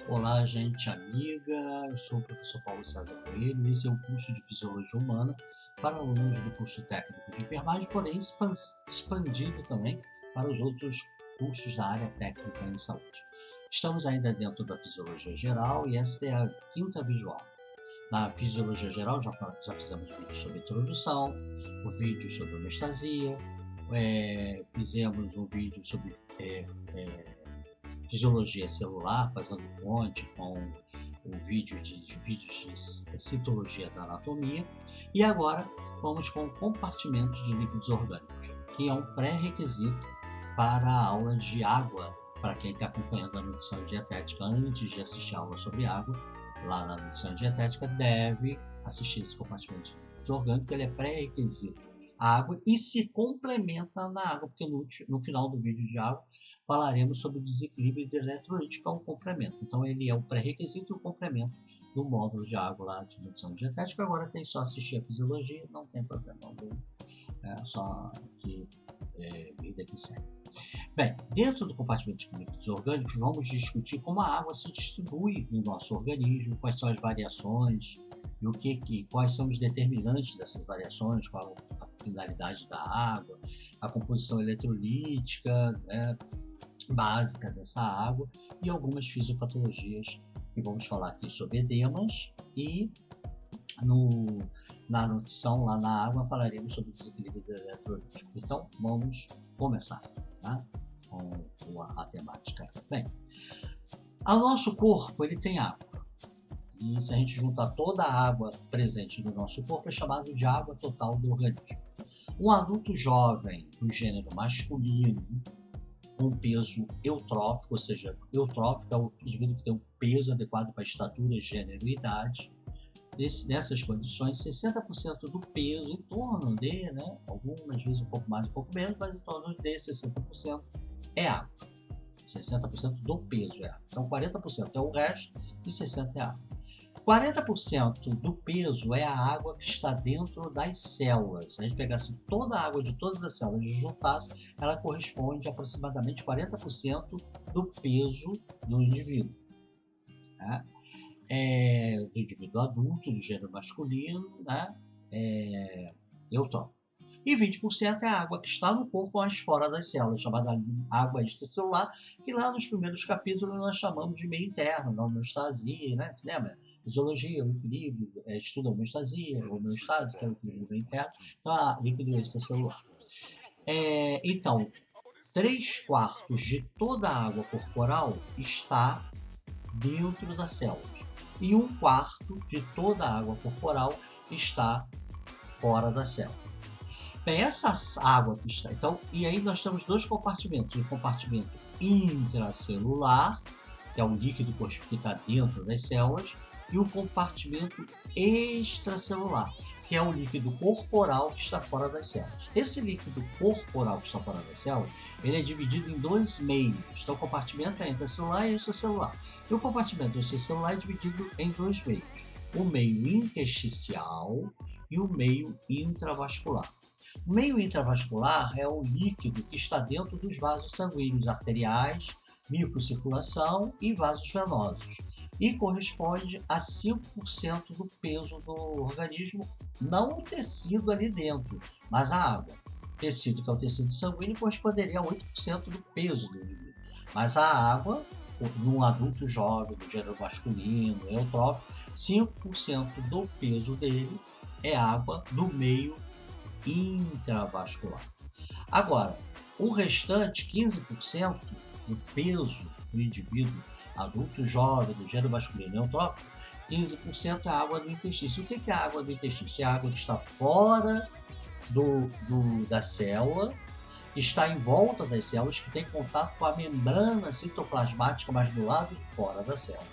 Olá, gente amiga, eu sou o professor Paulo César Coelho, esse é o curso de Fisiologia Humana para alunos do curso técnico de enfermagem, porém expandido também para os outros cursos da área técnica em saúde. Estamos ainda dentro da Fisiologia Geral e esta é a quinta videoaula. Na Fisiologia Geral já fizemos vídeo sobre introdução, o vídeo sobre homeostasia, fizemos um vídeo sobre fisiologia celular, fazendo ponte com o vídeos de citologia da anatomia. E agora vamos com compartimentos de líquidos orgânicos, que é um pré-requisito para a aula de água, para quem está acompanhando a nutrição dietética antes de assistir a aula sobre água. Lá na nutrição dietética deve assistir esse compartimento de líquidos orgânicos, ele é pré-requisito a água e se complementa na água, porque no final do vídeo de água falaremos sobre o desequilíbrio de eletrolítico, que é um complemento. Então ele é o pré-requisito e o complemento do módulo de água lá de nutrição dietética. Agora tem só assistir a fisiologia, não tem problema algum, só que vida que segue. Bem, dentro do compartimento de líquidos orgânicos, vamos discutir como a água se distribui no nosso organismo, quais são as variações, e quais são os determinantes dessas variações, qual a finalidade da água, a composição eletrolítica, básica dessa água e algumas fisiopatologias que vamos falar aqui sobre edemas e na nutrição, lá na água, falaremos sobre o desequilíbrio eletrolítico. Então, vamos começar, tá? Com a temática. Bem, o nosso corpo ele tem água. E se a gente juntar toda a água presente no nosso corpo, é chamado de água total do organismo. Um adulto jovem do gênero masculino, com peso eutrófico, ou seja, eutrófico é o indivíduo que tem um peso adequado para estatura, gênero e idade. Nessas condições, 60% do peso, em torno de, algumas vezes um pouco mais, um pouco menos, mas em torno de 60% é água. 60% do peso é água. Então 40% é o resto e 60% é água. 40% do peso é a água que está dentro das células. Se a gente pegasse toda a água de todas as células e juntasse, ela corresponde a aproximadamente 40% do peso do indivíduo. Do indivíduo adulto, do gênero masculino, eutrófico. E 20% é a água que está no corpo, mas fora das células, chamada água extracelular, que lá nos primeiros capítulos nós chamamos de meio interno, da homeostasia, você lembra? Fisiologia, o equilíbrio, estuda a homeostasia, a homeostase, que é o equilíbrio interno, então a líquido extracelular. Então, 3/4 de toda a água corporal está dentro das células e 1/4 de toda a água corporal está fora da célula. Bem, essa água que está... Então, e aí nós temos dois compartimentos. O compartimento intracelular, que é o líquido que está dentro das células, e o compartimento extracelular, que é o líquido corporal que está fora das células. Esse líquido corporal que está fora das células, ele é dividido em dois meios. Então, o compartimento é intracelular e extracelular. E o compartimento extracelular é dividido em dois meios. O meio intersticial e o meio intravascular. O meio intravascular é o líquido que está dentro dos vasos sanguíneos arteriais, microcirculação e vasos venosos. E corresponde a 5% do peso do organismo, não o tecido ali dentro, mas a água. O tecido, que é o tecido sanguíneo, corresponderia a 8% do peso do indivíduo. Mas a água, num adulto jovem, do gênero masculino, eutrófico, 5% do peso dele é água do meio intravascular. Agora, o restante, 15% do peso do indivíduo adulto jovem, do gênero masculino eutrófico, 15% é a água do intestino. O que é a água do intestino? É a água que está fora da célula, que está em volta das células, que tem contato com a membrana citoplasmática, mas do lado de fora da célula.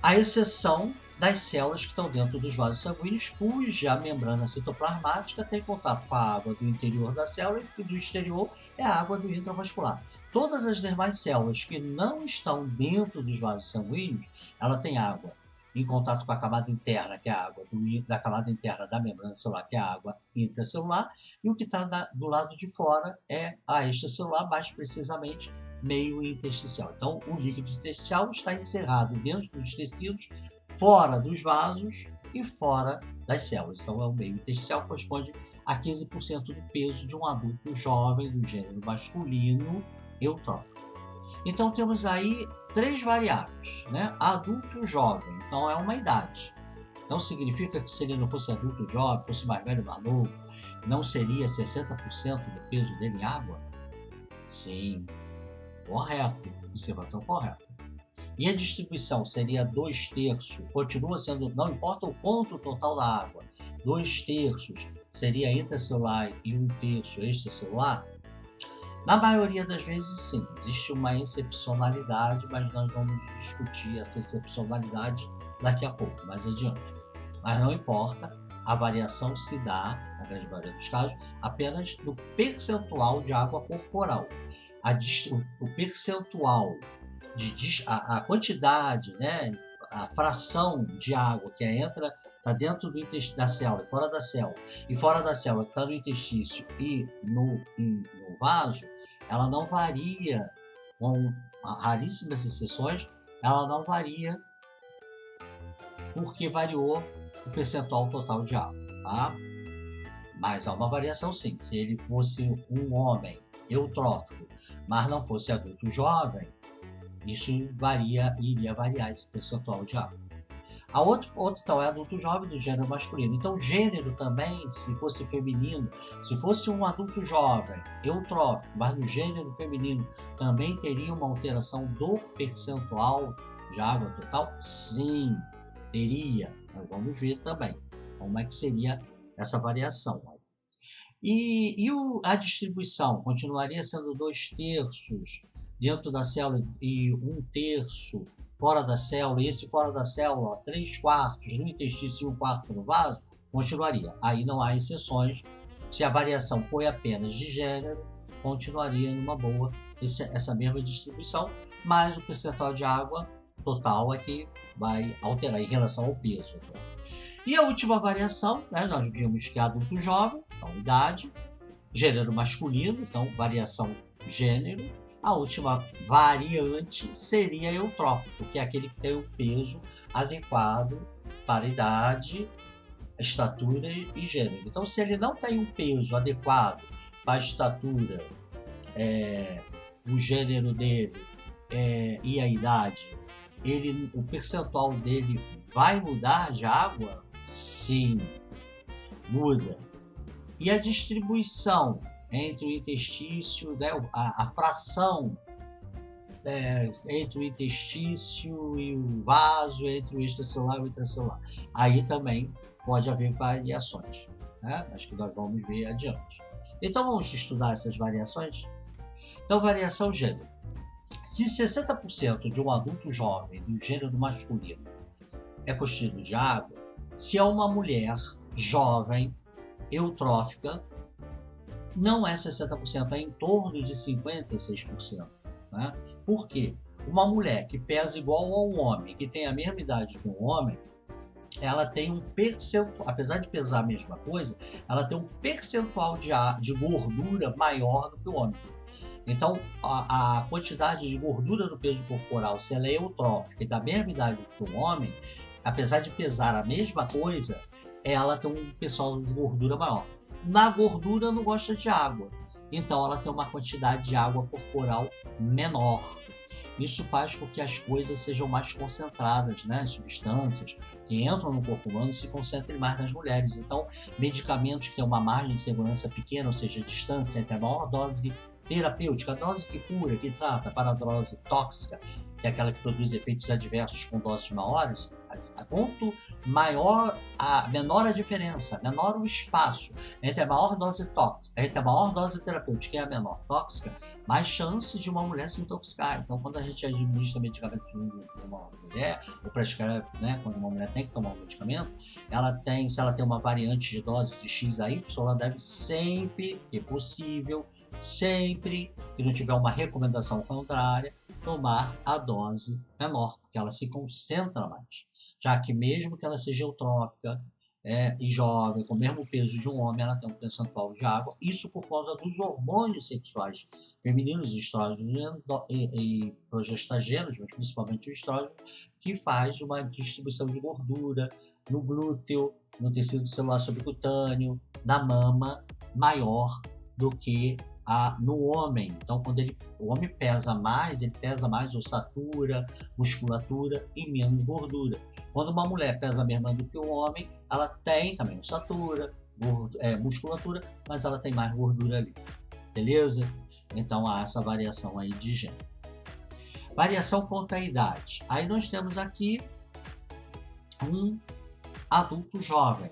A exceção das células que estão dentro dos vasos sanguíneos, cuja membrana citoplasmática tem contato com a água do interior da célula e do exterior é a água do intravascular. Todas as demais células que não estão dentro dos vasos sanguíneos, ela tem água em contato com a camada interna, que é a água da camada interna da membrana celular, que é a água intracelular, e o que está do lado de fora é a extracelular, mais precisamente meio intersticial. Então, o líquido intersticial está encerrado dentro dos tecidos, fora dos vasos e fora das células. Então, o meio intersticial corresponde a 15% do peso de um adulto jovem do gênero masculino eutrófico. Então, temos aí 3 variáveis, né? Adulto jovem, então é uma idade. Então, significa que se ele não fosse adulto jovem, fosse mais velho, mais novo, não seria 60% do peso dele em água? Sim, correto, observação correta. E a distribuição seria 2/3, continua sendo, não importa o ponto total da água, 2/3 seria intracelular e 1/3 extracelular? Na maioria das vezes, sim, existe uma excepcionalidade, mas nós vamos discutir essa excepcionalidade daqui a pouco, mais adiante. Mas não importa, a variação se dá, na grande maioria dos casos, apenas no percentual de água corporal. O percentual, a quantidade, né, a fração de água que está dentro da célula, e fora da célula que está no intestício e no vaso, ela não varia, com raríssimas exceções, ela não varia porque variou o percentual total de água, tá? Mas há uma variação sim. Se ele fosse um homem eutrófico, mas não fosse adulto jovem, isso iria variar esse percentual de água. A outro então, é adulto jovem do gênero masculino. Então, gênero também, se fosse feminino, se fosse um adulto jovem, eutrófico, mas no gênero feminino, também teria uma alteração do percentual de água total? Sim, teria. Nós vamos ver também como é que seria essa variação. E a distribuição continuaria sendo 2/3 dentro da célula e 1/3 fora da célula, e esse fora da célula, 3/4 no intestino e 1/4 no vaso, continuaria. Aí não há exceções. Se a variação foi apenas de gênero, continuaria numa boa essa mesma distribuição, mas o percentual de água total é que vai alterar em relação ao peso. E a última variação, né, nós vimos que é adulto jovem, então idade, gênero masculino, então variação gênero. A última variante seria eutrófico, que é aquele que tem o peso adequado para a idade, estatura e gênero. Então, se ele não tem um peso adequado para a estatura, o gênero dele e a idade, o percentual dele vai mudar de água? Sim, muda. E a distribuição entre o intestício, né, a fração entre o intestício e o vaso, entre o extracelular e o intracelular. Aí também pode haver variações, né? Mas que nós vamos ver adiante. Então vamos estudar essas variações? Então, variação gênero. Se 60% de um adulto jovem do gênero masculino é constituído de água, se é uma mulher jovem, eutrófica, não é 60%, é em torno de 56%. Né? Por quê? Uma mulher que pesa igual a um homem, que tem a mesma idade que um homem, ela tem um percentual, apesar de pesar a mesma coisa, ela tem um percentual de gordura maior do que o homem. Então, a quantidade de gordura do peso corporal, se ela é eutrófica e da mesma idade que um homem, apesar de pesar a mesma coisa, ela tem um percentual de gordura maior. Na gordura não gosta de água, então ela tem uma quantidade de água corporal menor. Isso faz com que as coisas sejam mais concentradas, né? As substâncias que entram no corpo humano se concentrem mais nas mulheres. Então, medicamentos que têm uma margem de segurança pequena, ou seja, a distância entre a maior dose terapêutica, a dose que cura, que trata, para a dose tóxica, que é aquela que produz efeitos adversos com doses maiores, quanto maior menor a diferença, menor o espaço entre a maior dose tóxica, entre a maior dose terapêutica e a menor tóxica, mais chance de uma mulher se intoxicar. Então, quando a gente administra medicamento para uma mulher, ou prescreve, né, quando uma mulher tem que tomar um medicamento, se ela tem uma variante de dose de X a Y, ela deve sempre, que possível, sempre que não tiver uma recomendação contrária, tomar a dose menor, porque ela se concentra mais. Já que mesmo que ela seja eutrófica, e jovem, com o mesmo peso de um homem, ela tem um percentual de água. Isso por conta dos hormônios sexuais femininos, estrógenos e progestagenos, mas principalmente o estrógeno, que faz uma distribuição de gordura no glúteo, no tecido celular subcutâneo, na mama, maior do que no homem. Então, quando o homem pesa mais, ele pesa mais ossatura, musculatura e menos gordura. Quando uma mulher pesa menos do que o homem, ela tem também ossatura, musculatura, mas ela tem mais gordura ali. Beleza? Então há essa variação aí de gênero. Variação quanto à idade. Aí nós temos aqui um adulto jovem,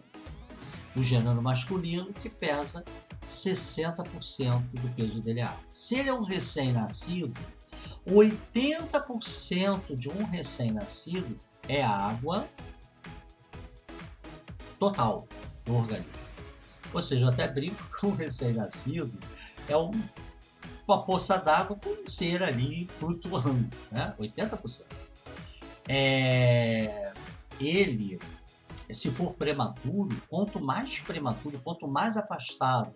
do gênero masculino, que pesa 60% do peso dele é água. Se ele é um recém-nascido, 80% de um recém-nascido é água total do organismo. Ou seja, eu até brinco que um recém-nascido é uma poça d'água com um ser ali flutuando, né? 80%. Ele, se for prematuro, quanto mais afastado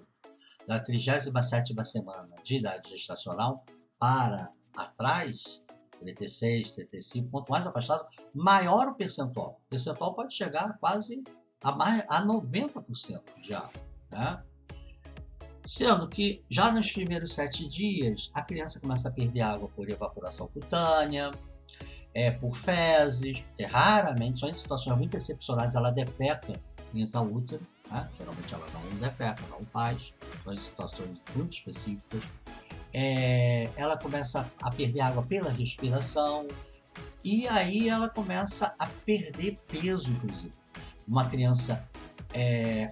da 37ª semana de idade gestacional para atrás, 36, 35, quanto mais afastado, maior o percentual. O percentual pode chegar quase a 90% de água, né? Sendo que já nos primeiros 7 dias, a criança começa a perder água por evaporação cutânea, por fezes, porque raramente, só em situações muito excepcionais, ela defeca intraútero, né? Geralmente ela não defeca, não faz, só em situações muito específicas. Ela começa a perder água pela respiração, e aí ela começa a perder peso, inclusive. Uma criança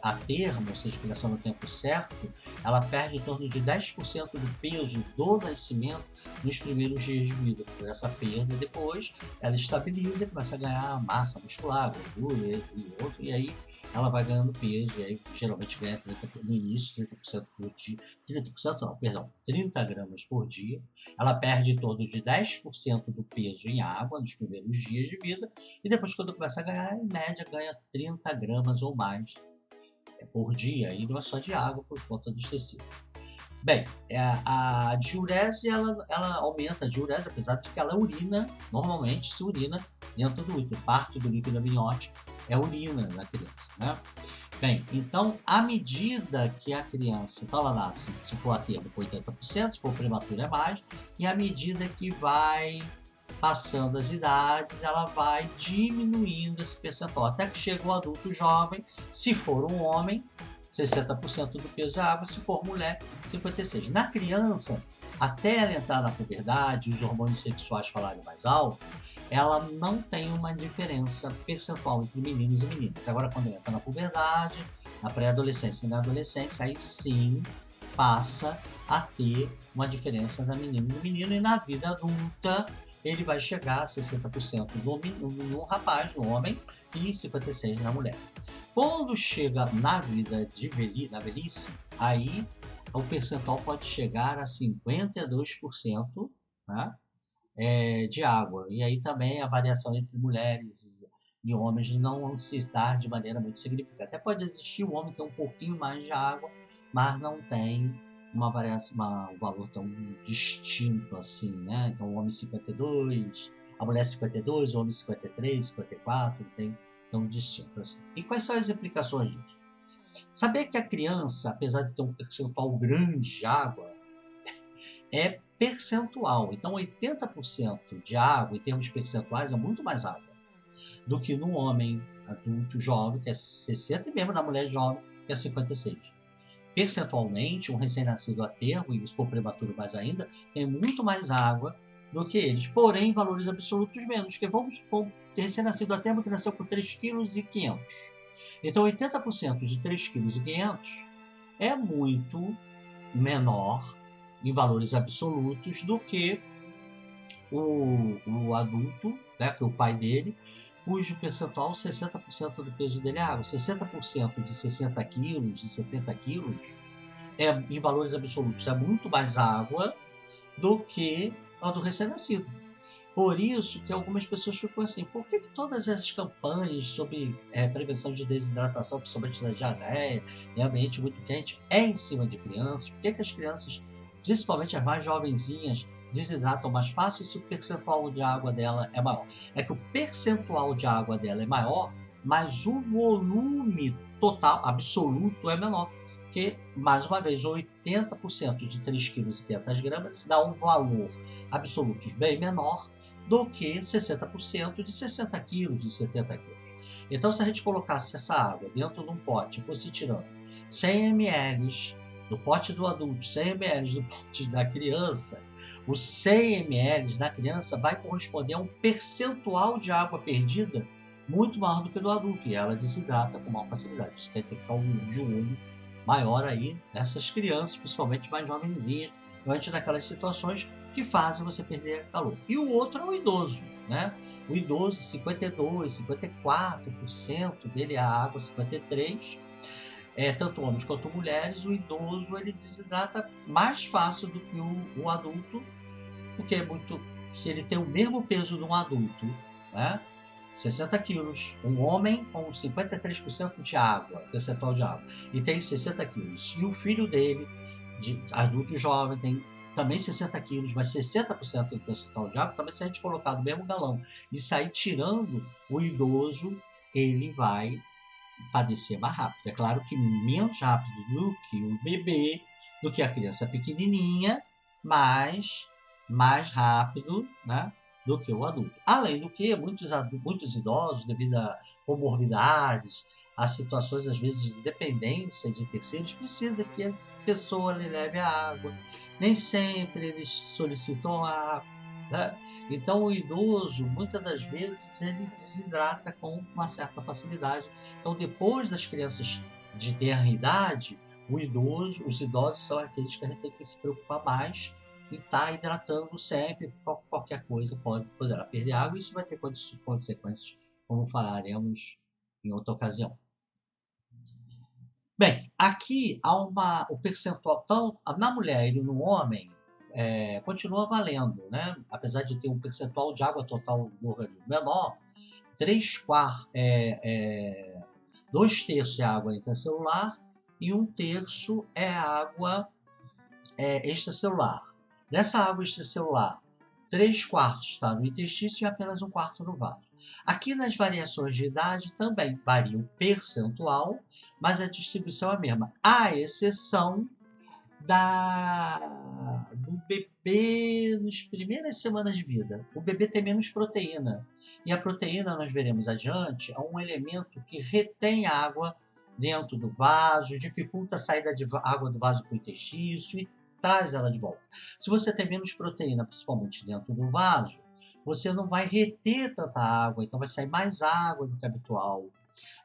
a termo, ou seja, criação no tempo certo, ela perde em torno de 10% do peso do nascimento nos primeiros dias de vida. Por essa perda, depois ela estabiliza e começa a ganhar massa muscular, gordura e aí ela vai ganhando peso, e aí geralmente ganha no início 30% por dia, 30 gramas por dia. Ela perde em torno de 10% do peso em água nos primeiros dias de vida, e depois, quando começa a ganhar, em média ganha 30 gramas ou mais por dia, e não é só de água por conta dos tecidos. Bem, a diurese, ela aumenta a diurese, apesar de que ela urina, normalmente se urina dentro do útero, parte do líquido amniótico é urina da criança, né? Bem, então, à medida que a criança, então ela nasce, se for a termo, com 80%, se for prematuro é mais, e à medida que vai passando as idades, ela vai diminuindo esse percentual, até que chega o adulto jovem, se for um homem, 60% do peso é água, se for mulher, 56%. Na criança, até ela entrar na puberdade, os hormônios sexuais falarem mais alto, ela não tem uma diferença percentual entre meninos e meninas. Agora, quando ela entra na puberdade, na pré-adolescência e na adolescência, aí sim passa a ter uma diferença da menina e do menino, e na vida adulta ele vai chegar a 60% no rapaz, no homem, e 56% na mulher. Quando chega na vida na velhice, aí o percentual pode chegar a 52%, tá? De água. E aí também a variação entre mulheres e homens não se dá de maneira muito significativa. Até pode existir o homem ter um pouquinho mais de água, mas não tem uma variação, um valor tão distinto assim, né? Então o homem 52, a mulher 52, o homem 53, 54, não tem tão distinto assim. E quais são as implicações disso? Saber que a criança, apesar de ter um percentual grande de água, é percentual. Então 80% de água, em termos percentuais, é muito mais água do que no homem adulto jovem, que é 60%, e mesmo na mulher jovem, que é 56%. Percentualmente, um recém-nascido a termo, e se for prematuro mais ainda, tem muito mais água do que eles. Porém, em valores absolutos menos, que vamos supor que recém-nascido a termo que nasceu com 3,5 kg. Então, 80% de 3,5 kg é muito menor em valores absolutos do que o adulto, né, que é o pai dele, cujo percentual 60% do peso dele é água. 60% de 60 quilos, de 70 quilos, em valores absolutos, é muito mais água do que a do recém-nascido. Por isso que algumas pessoas ficam assim, por que todas essas campanhas sobre prevenção de desidratação, principalmente da diarreia, em ambiente muito quente, é em cima de crianças? Por que as crianças, principalmente as mais jovenzinhas, desidratam mais fácil se o percentual de água dela é maior? É que o percentual de água dela é maior, mas o volume total, absoluto, é menor. Porque, mais uma vez, 80% de 3,5 kg dá um valor absoluto bem menor do que 60% de 60 quilos, de 70 quilos. Então, se a gente colocasse essa água dentro de um pote e fosse tirando 100 ml do pote do adulto, 100 ml do pote da criança, os 100 ml da criança vai corresponder a um percentual de água perdida muito maior do que do adulto, e ela desidrata com maior facilidade. Isso tem que ficar de olho maior aí nessas crianças, principalmente mais jovenzinhas, antes daquelas situações que fazem você perder calor. E o outro é o idoso, né? O idoso, 52%, 54% dele é água, 53%. Tanto homens quanto mulheres, o idoso ele desidrata mais fácil do que o adulto, porque se ele tem o mesmo peso de um adulto, né? 60 quilos, um homem com 53% de água, percentual de água, e tem 60 quilos. E o filho dele, de adulto jovem, tem também 60 quilos, mas 60% do percentual de água. Também, se a gente colocar no mesmo galão e sair tirando o idoso, ele vai padecer mais rápido. É claro que menos rápido do que o bebê, do que a criança pequenininha, mas mais rápido, né, do que o adulto. Além do que, muitos idosos, devido a comorbidades, a situações, às vezes, de dependência de terceiros, precisa que a pessoa lhe leve a água. Nem sempre eles solicitam água, né? Então, o idoso, muitas das vezes, ele desidrata com uma certa facilidade. Então, depois das crianças de ter idade, os idosos são aqueles que a gente tem que se preocupar mais e estar hidratando sempre. Qualquer coisa poderá perder água, e isso vai ter consequências, como falaremos em outra ocasião. Bem, aqui há o percentual, na mulher e no homem, continua valendo, né? Apesar de ter um percentual de água total no organismo menor, 2/3 é água intracelular e 1/3 é água extracelular. Dessa água extracelular, 3/4 está no intestino e apenas 1/4 no vaso. Aqui nas variações de idade também varia o percentual, mas a distribuição é a mesma, à exceção do bebê nas primeiras semanas de vida. O bebê tem menos proteína, e a proteína, nós veremos adiante, é um elemento que retém água dentro do vaso, dificulta a saída de água do vaso para o intestino e traz ela de volta. Se você tem menos proteína, principalmente dentro do vaso, você não vai reter tanta água, então vai sair mais água do que habitual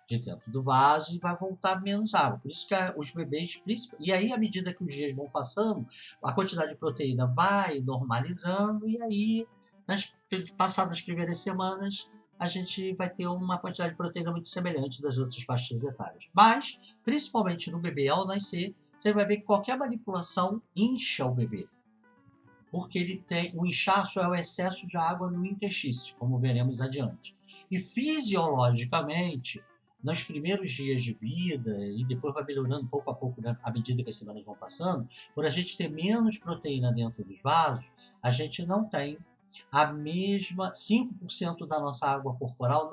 de dentro do vaso e vai voltar menos água. Por isso que os bebês, e aí à medida que os dias vão passando, a quantidade de proteína vai normalizando, e aí passadas as primeiras semanas a gente vai ter uma quantidade de proteína muito semelhante das outras faixas etárias. Mas, principalmente no bebê ao nascer, você vai ver que qualquer manipulação incha o bebê, porque ele tem o inchaço é o excesso de água no intestino, como veremos adiante. E fisiologicamente, nos primeiros dias de vida, e depois vai melhorando pouco a pouco, né, à medida que as semanas vão passando, por a gente ter menos proteína dentro dos vasos, a gente não tem a mesma 5% da nossa água corporal,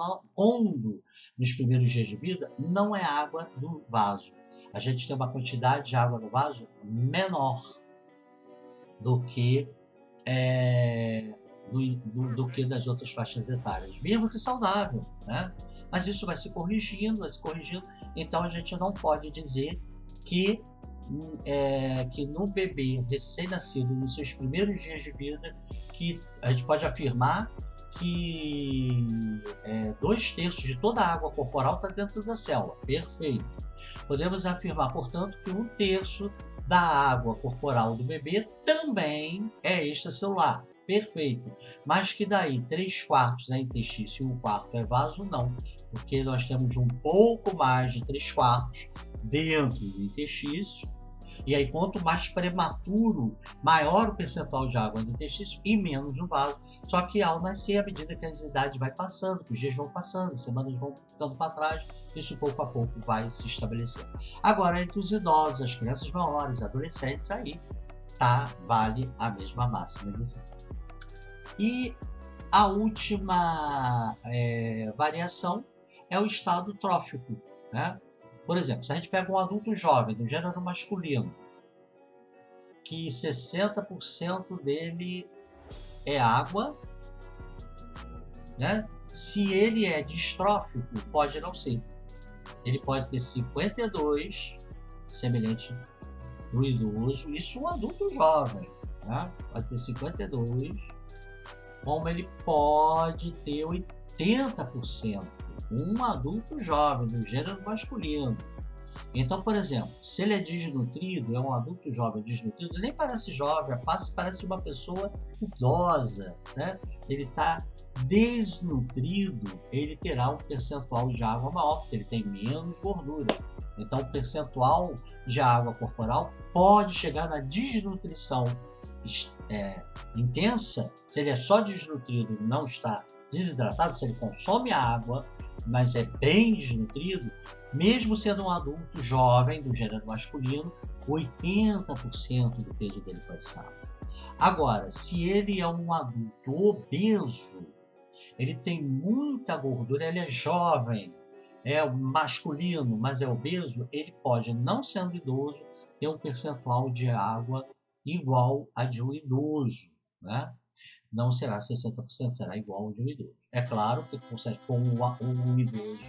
nos primeiros dias de vida, não é água do vaso. A gente tem uma quantidade de água no vaso menor do que do que das outras faixas etárias, mesmo que saudável, né? Mas isso vai se corrigindo, então a gente não pode dizer que no bebê recém-nascido, nos seus primeiros dias de vida, que a gente pode afirmar que 2/3 de toda a água corporal está dentro da célula. Perfeito. Podemos afirmar, portanto, que 1/3 da água corporal do bebê também é extracelular. Perfeito. Mas que daí 3/4 é intestino e 1/4 é vaso, não. Porque nós temos um pouco mais de 3/4 dentro do intestino E aí, quanto mais prematuro, maior o percentual de água no intestino e menos no vaso. Só que ao nascer, à medida que a idade vai passando, que os dias vão passando, as semanas vão ficando para trás, isso pouco a pouco vai se estabelecendo. Agora, entre os idosos, as crianças maiores, adolescentes, aí vale a mesma máxima de sempre. E a última variação é o estado trófico, né? Por exemplo, se a gente pega um adulto jovem do gênero masculino, que 60% dele é água, né? Se ele é distrófico, pode não ser. Ele pode ter 52, semelhante do idoso, isso um adulto jovem, né? Pode ter 52, como ele pode ter 80%, um adulto jovem do gênero masculino. Então, por exemplo, se ele é desnutrido, é um adulto jovem desnutrido, nem parece jovem, parece uma pessoa idosa, né? Ele está desnutrido, ele terá um percentual de água maior, porque ele tem menos gordura. Então, o percentual de água corporal pode chegar na desnutrição intensa, se ele é só desnutrido, não está desidratado, se ele consome água, mas é bem desnutrido, mesmo sendo um adulto jovem do gênero masculino, 80% do peso dele pode ser água. Agora, se ele é um adulto obeso, ele tem muita gordura, ele é jovem, é masculino, mas é obeso, ele pode, não sendo idoso, ter um percentual de água igual a de um idoso, né? Não será 60%, será igual ao de um idoso. É claro que com um idoso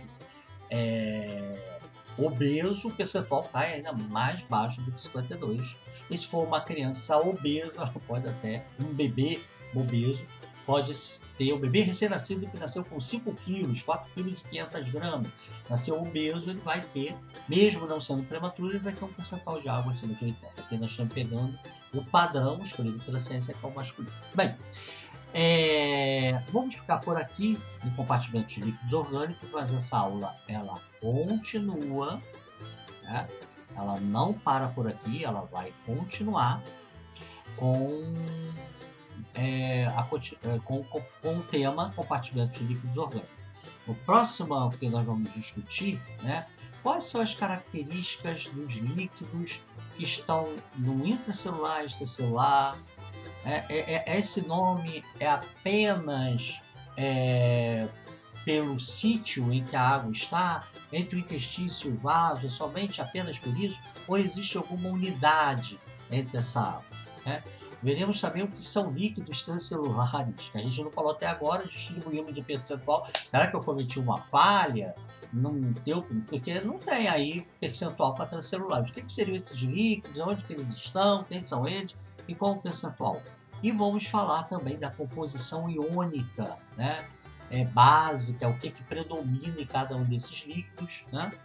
obeso, o percentual cai ainda mais baixo do que 52%. E se for uma criança obesa, pode até, um bebê obeso, pode ter o bebê recém-nascido que nasceu com 5 quilos, 4 quilos e 500 gramas. Nasceu obeso, ele vai ter, mesmo não sendo prematuro, ele vai ter um percentual de água acima de 80%. Aqui nós estamos pegando o padrão escolhido pela ciência, que é o masculino. Bem, vamos ficar por aqui em compartimentos de líquidos orgânicos, mas essa aula ela continua, né? Ela não para por aqui, ela vai continuar com o tema compartimento de líquidos orgânicos. No próximo que nós vamos discutir, né, quais são as características dos líquidos que estão no intracelular, extracelular. Esse nome é apenas pelo sítio em que a água está, entre o intestino e o vaso, somente apenas por isso, ou existe alguma unidade entre essa água, né? Veremos também o que são líquidos transcelulares, que a gente não falou até agora, distribuímos de percentual. Será que eu cometi uma falha? Não deu, porque não tem aí percentual para transcelulares. O que seriam esses líquidos? Onde que eles estão? Quem são eles? E qual o percentual? E vamos falar também da composição iônica, né? Básica, o que predomina em cada um desses líquidos, né?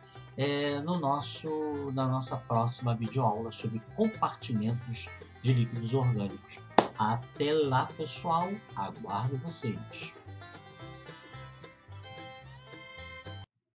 Na nossa próxima videoaula sobre compartimentos de líquidos orgânicos. Até lá, pessoal, aguardo vocês.